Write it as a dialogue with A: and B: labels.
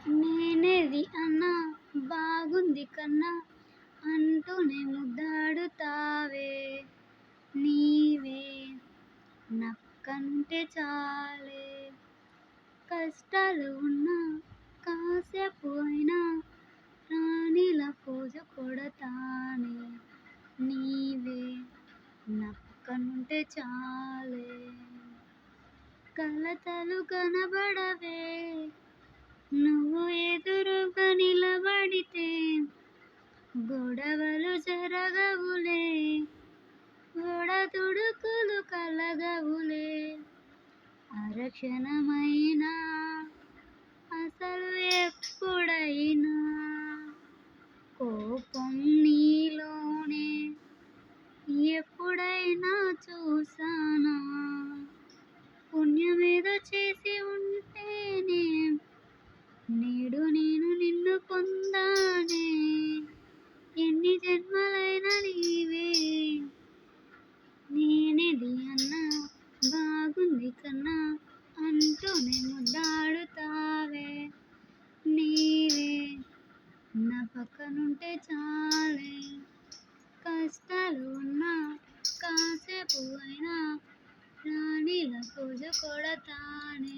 A: నేనేది అన్నా బాగుంది కన్నా అంటూనే ముద్దాడుతావే. నీవే నక్కంటే చాలే. కష్టాలు ఉన్నా కాసేపు అయినా రాణిలా పోజు కొడతానే. నీవే నక్కనుంటే చాలే. కలతలు కనబడవే నువ్వు ఎదురుగా నిలబడితే. గొడవలు జరగవులే ఒడదుడుకులు కలగవులే. అరక్షణమైనా అసలు ఎప్పుడైనా కోపం నీలోనే ఎప్పుడైనా చూసానా. పుణ్యమేదో చేసి ఉంటేనే నేడు నేను నిన్ను పొందానే. ఎన్ని జన్మలైనా నీవే. నేనేది అన్నా బాగుంది కన్నా అంటూనే ముద్దాడుతావే. నీవే నా పక్కనుంటే చాలే. కష్టాలు ఉన్నా కాసేపు అయినా రాణిలా పోజు కొడతానే.